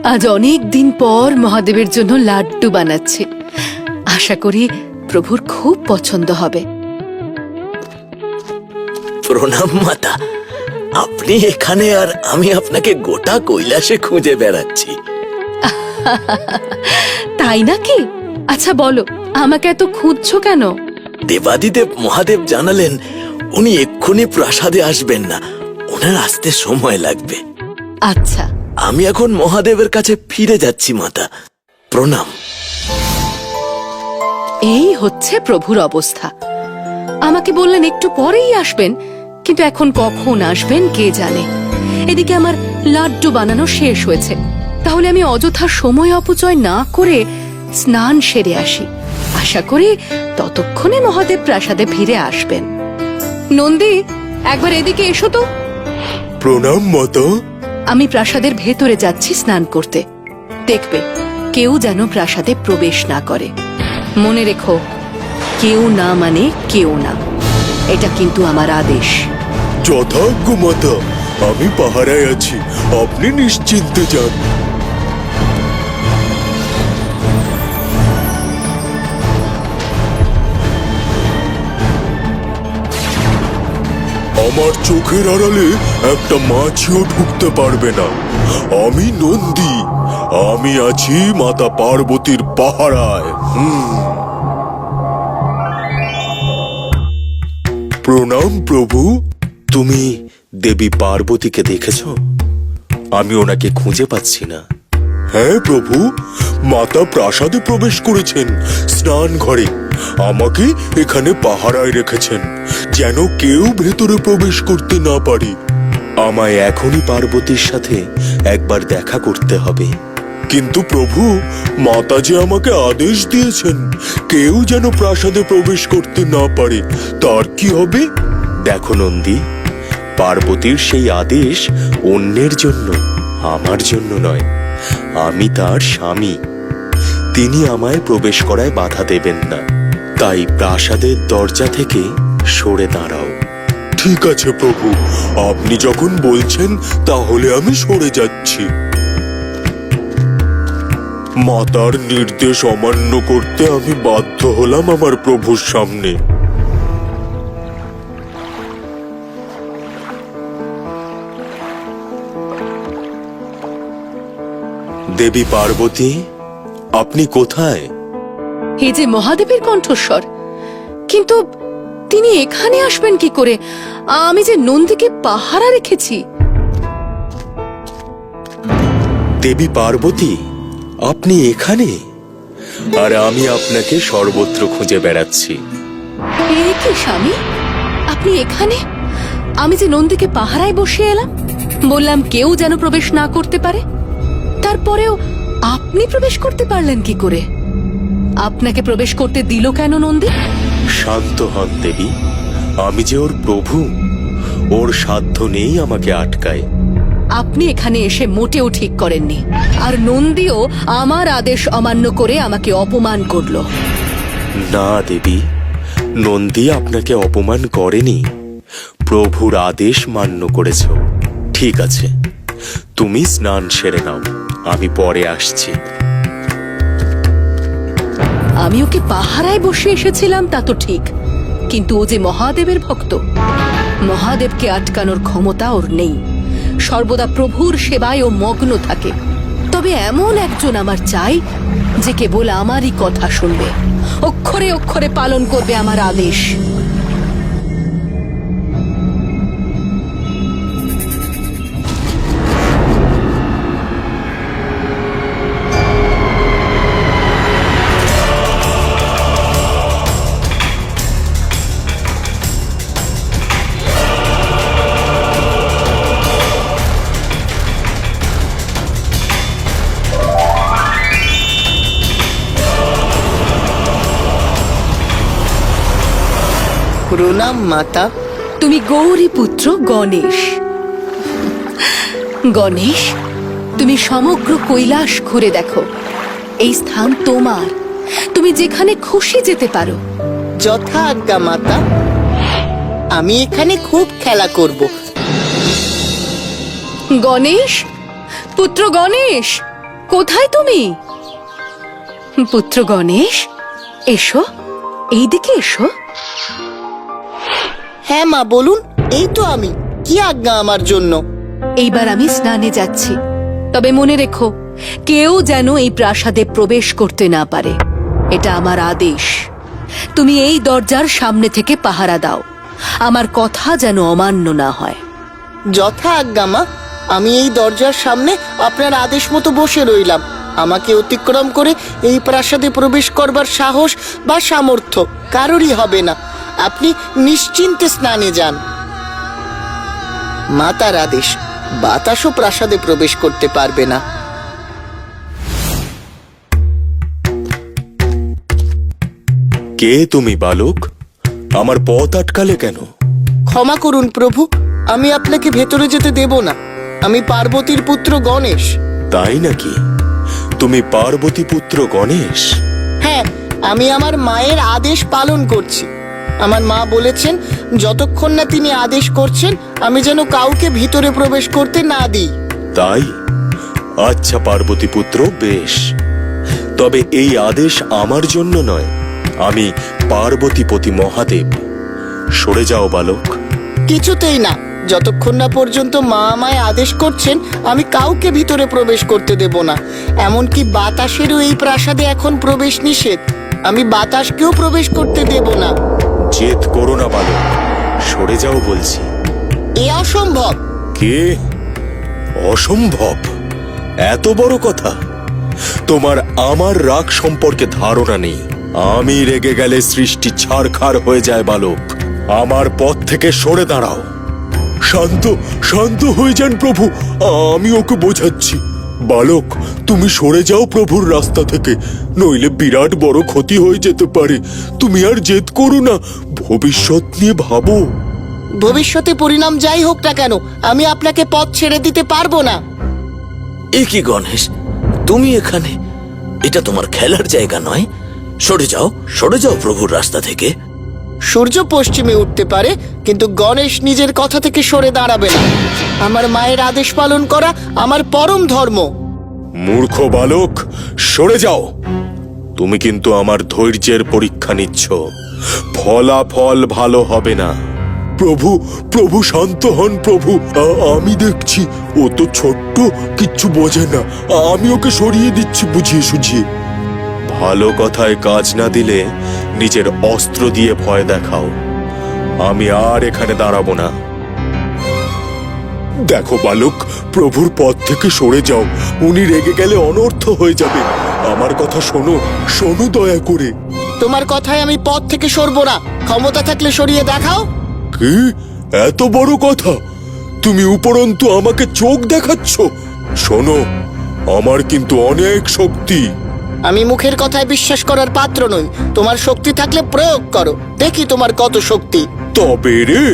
আজ অনেক দিন পর মহাদেবের জন্য লাড্ডু বানাচ্ছি। আশা করি প্রভুর খুব পছন্দ হবে। প্রণাম মাতা, আপনি এখানে আর আমি আপনাকে গোটা কৈলাসে খুঁজে বেড়াচ্ছি। তাই নাকি? আচ্ছা বলো, আমাকে এত খুঁজছো কেন? দেবাদিদেব মহাদেব জানালেন উনি এক্ষুনি প্রাসাদে আসবেন না, ওনার আসতে সময় লাগবে। আচ্ছা, আমি এখন মহাদেবের কাছে ফিরে যাচ্ছি মাতা। প্রণাম। এই হচ্ছে প্রভুর অবস্থা। আমাকে বললেন একটু পরেই আসবেন, কিন্তু এখন কখন আসবেন কে জানে। এদিকে আমার লাড্ডু বানানো শেষ হয়েছে। তাহলে আমি অযথা সময় অপচয় না করে স্নান সেরে আসি। আশা করি ততক্ষণে মহাদেব প্রাসাদে ফিরে আসবেন। নন্দী, একবার এদিকে এসো তো। প্রণাম মাতা। আমি প্রাসাদের ভেতরে যাচ্ছি স্নান করতে। দেখবে কেউ যেন প্রাসাদে প্রবেশ না করে। মনে রেখো, কেউ না মানে কেউ না। এটা কিন্তু আমার আদেশ। যথাজ্ঞ মাতা, আমি পাহারায় আছি, আপনি নিশ্চিন্তে যান। আমার চোখের আড়ালে একটা মাছিও ঢুকতে পারবে না। আমি নন্দী, আমি আছি মাতা পার্বতীর পাহারায়। প্রণাম প্রভু। তুমি দেবী পার্বতীকে দেখেছ? আমি ওনাকে খুঁজে পাচ্ছি না। হ্যাঁ প্রভু, মাতা প্রাসাদে প্রবেশ করেছেন স্নান ঘরে। আমাকে এখানে পাহারায় রেখেছেন, যেন কেউ ভেতরে প্রবেশ করতে না পারে। আমায় এখনই পার্বতীর সাথে একবার দেখা করতে হবে। কিন্তু প্রভু, মাতা যে আমাকে আদেশ দিয়েছেন কেউ যেন প্রাসাদে প্রবেশ করতে না পারে, তার কি হবে? দেখো নন্দী, পার্বতীর সেই আদেশ অন্যের জন্য, আমার জন্য নয়। আমি তার স্বামী, তিনি আমায় প্রবেশ করায় বাধা দেবেন না। তাই প্রাসাদের দরজা থেকে সরে দাঁড়াও। ঠিক আছে প্রভু, আপনি যখন বলছেন তাহলে আমি সরে যাচ্ছি। মাতার নির্দেশ অমান্য করতে আমি বাধ্য হলাম আমার প্রভুর সামনে। দেবী পার্বতী, আপনি কোথায়? এই যে মহাদেবের কণ্ঠস্বর, কিন্তু তিনি এখানে আসবেন কি করে? আমি যে নন্দীকে পাহারা রেখেছি। দেবী পার্বতী, আপনি এখানে? আর আমি আপনাকে সর্বত্র খুঁজে বেড়াচ্ছি। এ কি স্বামী, আপনি এখানে? আমি যে নন্দীকে পাহারায় বসে এলাম, বললাম কেউ যেন প্রবেশ না করতে পারে। তারপরেও আপনি প্রবেশ করতে পারলেন কি করে? আপনাকে প্রবেশ করতে দিল কেন নন্দী? শান্ত হন দেবী, আমি যে ওর প্রভু, ওর সাধ্য নেই আমাকে আটকায়। আপনি এখানে এসে মোটেও ঠিক করেননি, আর নন্দীও আমার আদেশ অমান্য করে আমাকে অপমান করলো। না দেবী, নন্দী আপনাকে অপমান করেনি, প্রভুর আদেশ মান্য করেছ। ঠিক আছে, তুমি স্নান সেরে নাও, আমি পরে আসছি। আমি ওকে পাহারায় বসে এসেছিলাম তা তো ঠিক, কিন্তু ও যে মহাদেবের ভক্ত, মহাদেবকে আটকানোর ক্ষমতা ওর নেই। সর্বদা প্রভুর সেবায় ও মগ্ন থাকে। তবে এমন একজন আমার চাই যে কেবল আমারই কথা শুনবে, অক্ষরে অক্ষরে পালন করবে আমার আদেশ। প্রণাম মাতা। তুমি গৌরী পুত্র গণেশ। গণেশ, তুমি সমগ্র কৈলাস ঘুরে দেখো। এই স্থান তোমার, তুমি যেখানে খুশি যেতে পারো। যথা আজ্ঞা মাতা, আমি এখানে খুব খেলা করব। গণেশ, পুত্র গণেশ, কোথায় তুমি? পুত্র গণেশ, এসো, এইদিকে এসো। হ্যাঁ মা, বলুন। এই তো আমি। কি আজ্ঞা আমার জন্য? এইবার আমি স্নানে যাচ্ছি, তবে মনে রেখো কেউ যেন এই প্রাসাদে প্রবেশ করতে না পারে। এটা আমার আদেশ। তুমি এই দরজার সামনে থেকে পাহারা দাও, আমার কথা যেন অমান্য না হয়। যথা আজ্ঞা মা। আমি এই দরজার সামনে আপনার আদেশ মতো বসে রইলাম। আমাকে অতিক্রম করে এই প্রাসাদে প্রবেশ করবার সাহস বা সামর্থ্য কারোরই হবে না। আপনি নিশ্চিন্তে স্নানে যান। মাতার আদেশ, বাতাসও প্রাসাদে প্রবেশ করতে পারবে না। কে তুমি বালক? আমার পথ আটকালে কেন? ক্ষমা করুন প্রভু, আমি আপনাকে ভেতরে যেতে দেব না। আমি পার্বতীর পুত্র গণেশ। তাই নাকি? তুমি পার্বতী পুত্র গণেশ? হ্যাঁ, আমি আমার মায়ের আদেশ পালন করছি। আমার মা বলেছেন যতক্ষণ না তিনি আদেশ করছেন আমি যেন কাউকে ভিতরে প্রবেশ করতে না দিই। তাই? আচ্ছা পার্বতী পুত্র, বেশ। তবে এই আদেশ আমার জন্য নয়, আমি পার্বতীপতি মহাদেব। সরে যাও বালক। কিছুতেই না। যতক্ষণ না পর্যন্ত মা আমায় আদেশ করছেন আমি কাউকে ভিতরে প্রবেশ করতে দেব না। এমনকি বাতাসেরও এই প্রাসাদে এখন প্রবেশ নিষেধ। আমি বাতাসকেও প্রবেশ করতে দেব না। জেদ করো না বালক, সরে যাও বলছি। এ অসম্ভব। কে? অসম্ভব? এত বড় কথা? তোমার আমার রাগ সম্পর্কে ধারণা নেই। আমি রেগে গেলে সৃষ্টি ছারখার হয়ে যায় বালক। আমার পথ থেকে সরে দাঁড়াও। শান্ত শান্ত হয়ে যান প্রভু, আমি ওকে বোঝাচ্ছি। বালক, তুমি সরে যাও প্রভুর রাস্তা থেকে, নইলে বিরাট বড় ক্ষতি হয়ে যেতে পারে। তুমি আর জেদ করো না, ভবিষ্যৎ নিয়ে ভাবো। ভবিষ্যতে পরিণাম যাই হোক না কেন আমি আপনাকে পথ ছেড়ে দিতে পারবো না। এ কি গণেশ, তুমি এখানে? এটা তোমার খেলার জায়গা নয়। সরে যাও, সরে যাও প্রভুর রাস্তা থেকে। সূর্য পশ্চিমে উঠতে পারে, কিন্তু গণেশ নিজের কথা থেকে সরে দাঁড়াবে না। আমার মায়ের আদেশ পালন করা আমার পরম ধর্ম। মূর্খ বালক, সরে যাও। তুমি কিন্তু আমার ধৈর্যের পরীক্ষা নিচ্ছ। ফলাফল ভালো হবে না। প্রভু প্রভু শান্ত হন প্রভু, আমি দেখছি ও তো ছোট্ট, কিচ্ছু বোঝে না। আমি ওকে সরিয়ে দিচ্ছি বুঝিয়ে সুঝিয়ে। ভালো কথায় কাজ না দিলে নিজের অস্ত্র দিয়ে ভয় দেখাও। আমি আর এখানে দাঁড়াবো না। দেখো বালক, প্রভুর পথ থেকে সরে যাও। উনি রেগে গেলে অনর্থ হয়ে যাবে। আমার কথা শোনো, শোনো দয়া করে। তোমার কথায় আমি পথ থেকে সরবো না। ক্ষমতা থাকলে সরিয়ে দেখাও। কি? এত বড় কথা? তুমি উপরন্তু আমাকে চোখ দেখাচ্ছ? শোনো, আমার কিন্তু অনেক শক্তি। আমি মুখের কথায় বিশ্বাস করার পাত্র নই। তোমার শক্তি থাকলে প্রয়োগ করো, দেখি তোমার কত শক্তি। তবে রে,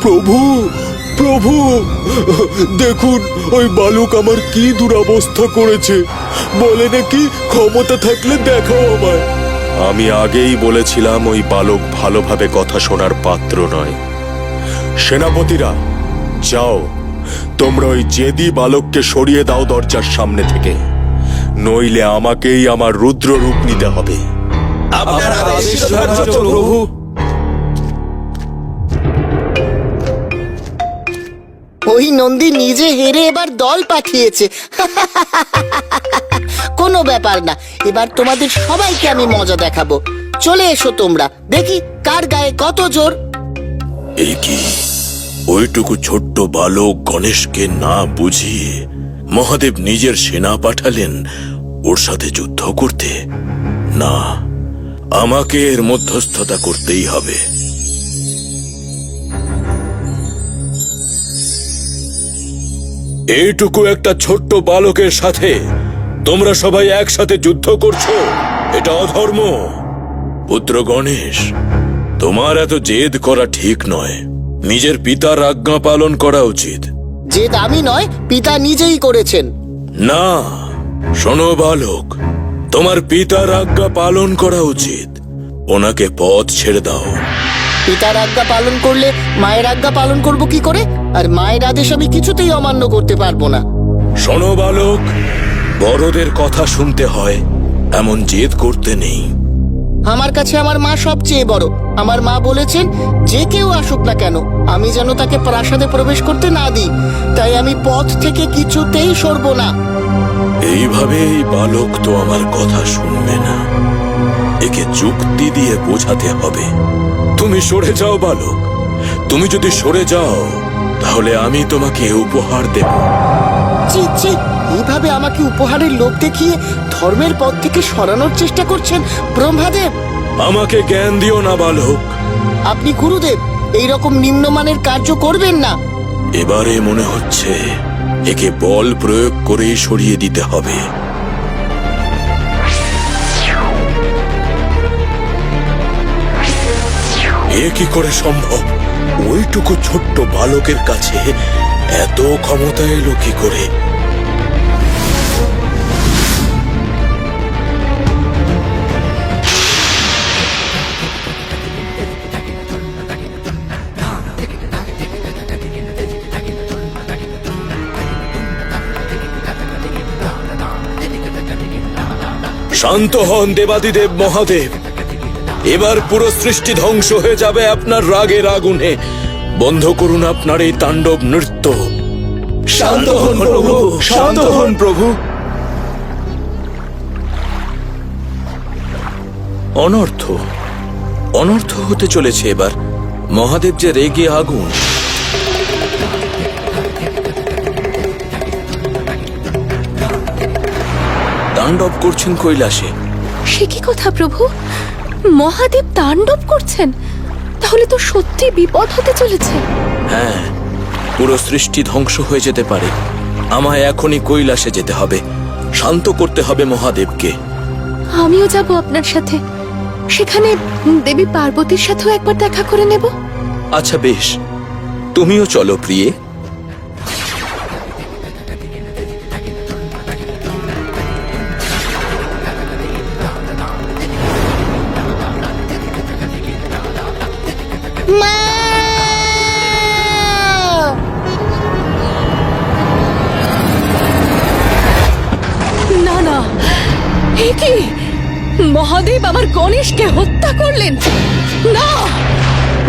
প্রভু প্রভু, দেখুন ওই বালক আমার কি দুরবস্থা করেছে। বলে নাকি ক্ষমতা থাকলে দেখাও আমায়। আমি আগেই বলেছিলাম ওই বালক ভালোভাবে কথা শোনার পাত্র নয়। সেনাপতিরা, যাও, তোমরা ওই জেদি বালককে সরিয়ে দাও দরজার সামনে থেকে, নইলে আমাকেই আমার রুদ্র রূপ নিতে হবে। আপনার আদেশ প্রভু। ওই নন্দী নিজে হেরে এবার দল পাঠিয়েছে। কোনো ব্যাপার না, এবার তোমাদের সবাইকে আমি মজা দেখাবো। চলে এসো তোমরা, দেখি কার গায়ে কত জোর। এই কি, ওইটুকু ছোট্ট বালক গণেশকে না বুঝিয়ে মহাদেব নিজের সেনা পাঠালেন ওর সাথে যুদ্ধ করতে? না, আমাকে এর মধ্যস্থতা করতেই হবে। এইটুকু একটা ছোট্ট বালকের সাথে তোমরা সবাই একসাথে যুদ্ধ করছো? এটা অধর্ম। পুত্র গণেশ, তোমার এত জেদ করা ঠিক নয়। নিজের পিতার আজ্ঞা পালন করা উচিত। যে দামি নয়, পিতা নিজেই করেছেন। না, শোনো বালক, তোমার পিতার আজ্ঞা পালন করা উচিত। ওনাকে পথ ছেড়ে দাও। পিতার আজ্ঞা পালন করলে মায়ের আজ্ঞা পালন করব কি করে? আর মায়ের আদেশ আমি কিছুতেই অমান্য করতে পারবো না। শোনো বালক, বড়দের কথা শুনতে হয়, এমন জেদ করতে নেই। আমার কাছে আমার মা সবচেয়ে বড়। আমার মা বলেছেন যে কেউ আসুক না কেন আমি যেন তাকে প্রাসাদে প্রবেশ করতে না দিই। তাই আমি পথ থেকে কিছুতেই সরব না। এইভাবে এই বালক তো আমার কথা শুনবে না। একে যুক্তি দিয়ে বোঝাতে হবে। তুমি সরে যাও বালক। তুমি যদি সরে যাও তাহলে আমি তোমাকে উপহার দেব। ছি ছি, এইভাবে আমাকে উপহারের লোভ দেখিয়ে ধর্মের পথ থেকে সরানোর চেষ্টা করছেন ব্রহ্মাদেব। আমাকে জ্ঞান দিও না বালক। আপনি গুরুদেব এইরকম নিম্নমানের কার্য করবেন না। এবারে মনে হচ্ছে একে বল প্রয়োগ করে সরিয়ে দিতে হবে। এ কি করে সম্ভব? ওইটুকু ছোট্ট বালকের কাছে এত ক্ষমতা এলো কি করে? শান্ত হন দেবাদিদেব মহাদেব। এবার পুরো সৃষ্টি ধ্বংস হয়ে যাবে আপনার রাগের আগুনে। বন্ধ করুন আপনার এই তাণ্ডব নৃত্য। শান্ত হন প্রভু, শান্ত হন প্রভু। অনর্থ অনর্থ হতে চলেছে এবার। মহাদেব যে রেগে আগুন। তাণ্ডব করছেন কৈলাসে। সে কি কথা প্রভু? মহাদেব তাণ্ডব করছেন? তাহলে তো সত্যি বিপদ হতে চলেছে। হ্যাঁ, পুরো সৃষ্টি ধ্বংস হয়ে যেতে পারে। আমায় এখনই কৈলাসে যেতে হবে। শান্ত করতে হবে মহাদেবকে। আমিও যাব আপনার সাথে। সেখানে দেবী পার্বতীর সাথেও একবার দেখা করে নেব। আচ্ছা বেশ, তুমিও চলো প্রিয়ে। মা! না না, এ কি? মহাদেব আমার গণেশকে হত্যা করলেন? না,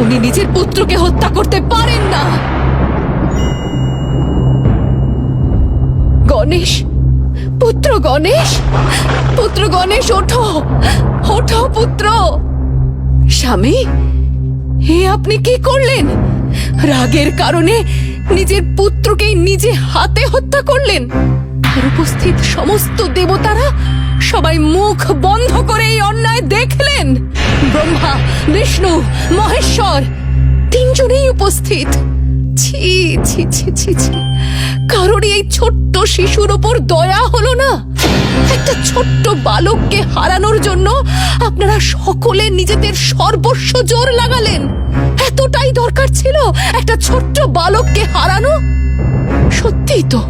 উনি নিজের পুত্রকে হত্যা করতে পারেন না। গণেশ, পুত্র গণেশ, পুত্র গণেশ, ওঠো ওঠো পুত্র। স্বামী, হে আপনি কি করলেন? রাগের কারণে নিজের পুত্রকেই নিজে হাতে হত্যা করলেন। আর উপস্থিত সমস্ত দেবতারা সবাই মুখ বন্ধ করে এই অন্যায় দেখলেন। ব্রহ্মা, বিষ্ণু, মহেশ্বর তিনজনেই উপস্থিত। ছি ছি ছি ছি ছি, কারোরই এই ছোট্ট শিশুর ওপর দয়া হলো না? একটা ছোট্ট বালককে হারানোর জন্য আপনারা সকলে নিজেদের সর্বস্ব জোর লাগালেন। এতটাই দরকার ছিল একটা ছোট্ট বালককে হারানো? সত্যিই তো,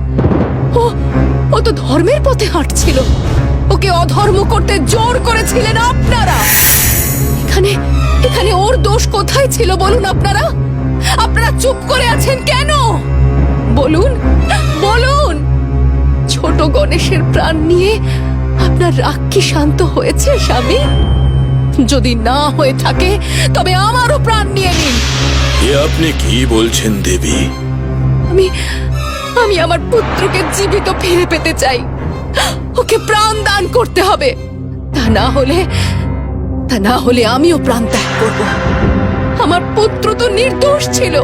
ও তো ধর্মের পথে হাঁটছিল। ওকে অধর্ম করতে জোর করেছিলেন আপনারা। এখানে এখানে ওর দোষ কোথায় ছিল বলুন আপনারা? আপনারা চুপ করে আছেন কেন? বলুন বলুন। ছোট গণেশের প্রাণ নিয়ে আপনার রাগ কি শান্ত হয়েছে স্বামী? যদি না হয়ে থাকে তবে আমারও প্রাণ নিয়ে নিন। এ আপনি কি বলছেন দেবী? আমি আমি আমার পুত্রকে জীবিত ফিরে পেতে চাই। ওকে প্রাণ দান করতে হবে। তা না হলে আমিও প্রাণ ত্যাগ করব। আমার পুত্র তো নির্দোষ ছিল।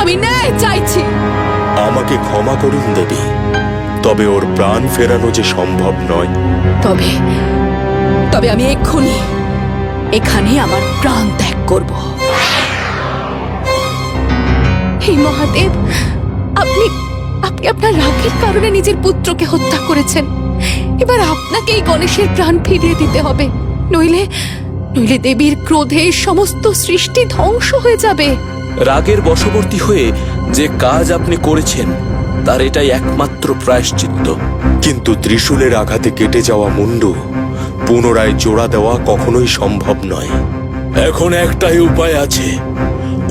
আমি ন্যায় চাইছি। আমাকে ক্ষমা করুন দেবী, তবে ওর প্রাণ ফেরানো যে সম্ভব নয়। তবে আমি এক্ষুনি এখানে আমার প্রাণ ত্যাগ করব। হে মহাদেব, আপনি আপনি আপনার রাগের কারণে নিজের পুত্রকে হত্যা করেছেন। এবার আপনাকেই গণেশের প্রাণ ফিরিয়ে দিতে হবে। নইলে দেবীর ক্রোধে সমস্ত সৃষ্টি ধ্বংস হয়ে যাবে। রাগের বশবর্তী হয়ে যে কাজ আপনি করেছেন তার এটাই একমাত্র প্রায়শ্চিত্ত। কিন্তু ত্রিশূলের আঘাতে কেটে যাওয়া মুন্ডু পুনরায় জোড়া দেওয়া কখনোই সম্ভব নয়। এখন একটাই উপায় আছে,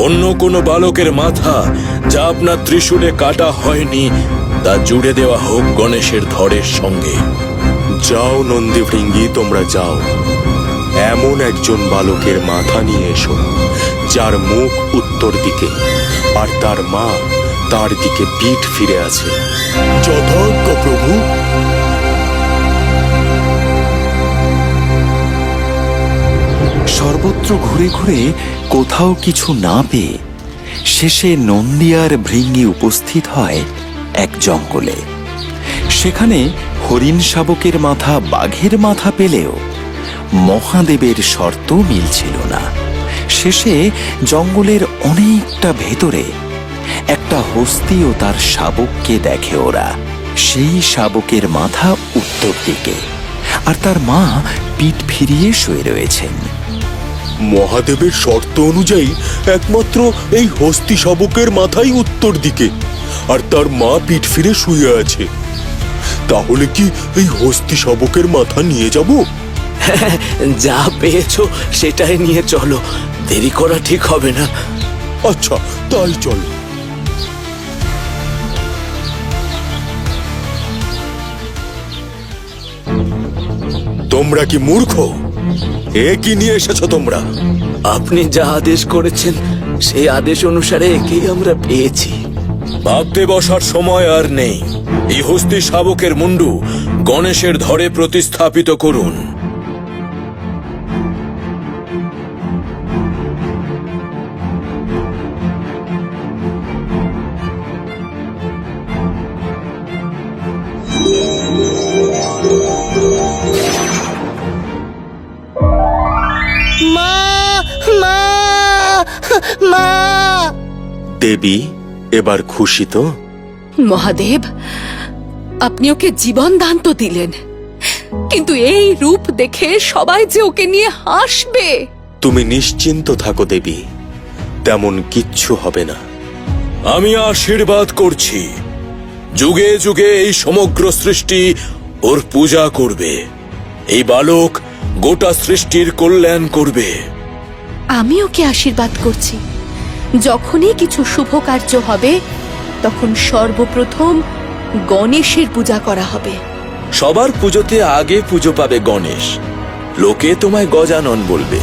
অন্য কোনো বালকের মাথা যা আপনার ত্রিশূলে কাটা হয়নি তা জুড়ে দেওয়া হোক গণেশের ধড়ের সঙ্গে। যাও নন্দী ভৃঙ্গি, তোমরা যাও, এমন একজন বালকের মাথা নিয়ে এসো যার মুখ উত্তর দিকে আর তার মা তার দিকে পিঠ ফিরে আছে। যথাজ্ঞা প্রভু। সর্বত্র ঘুরে ঘুরে কোথাও কিছু না পেয়ে শেষে নন্দী আর ভৃঙ্গি উপস্থিত হয় এক জঙ্গলে। সেখানে হরিণ শাবকের মাথা বাঘের মাথা পেলেও মহাদেবের শর্ত মিলছিল না। শেষে জঙ্গলের অনেকটা ভেতরে একটা হস্তি ও তার শাবককে দেখে ওরা। সেই শাবকের মাথা উত্তর দিকে আর তার মা পিঠ ফিরিয়ে শুয়ে রয়েছেন। মহাদেবের শর্ত অনুযায়ী একমাত্র এই হস্তি শাবকের মাথাই উত্তর দিকে আর তার মা পিঠ ফিরে শুয়ে আছে। তাহলে কি এই হস্তি শাবকের মাথা নিয়ে যাব? যা পেয়েছো সেটাই নিয়ে চলো, দেরি করা ঠিক হবে না। আচ্ছা, তাই চল। তোমরা কি মূর্খ? এ কি নিয়ে এসেছো তোমরা? আপনি যা আদেশ করেছেন সেই আদেশ অনুসারে একেই আমরা পেয়েছি। ভাবতে বসার সময় আর নেই। এই হস্তি শাবকের মুন্ডু গণেশের ধরে প্রতিস্থাপিত করুন। মা মা মা দেবী, এবার খুশি তো? মহাদেব, আপনি ওকে জীবন দান তো দিলেন, কিন্তু এই রূপ দেখে সবাই যে ওকে নিয়ে হাসবে। তুমি নিশ্চিন্ত থাকো দেবী, তেমন কিচ্ছু হবে না। আমি আশীর্বাদ করছি, যুগে যুগে এই সমগ্র সৃষ্টি ওর পূজা করবে। এই বালক গোটা সৃষ্টির কল্যাণ করবে। আমি ওকে আশীর্বাদ করছি, যখনই কিছু শুভ কার্য হবে তখন সর্বপ্রথম গণেশের পূজা করা হবে। সবার পুজোতে আগে পুজো পাবে গণেশ, লোকে তোমায় গজানন বলবে।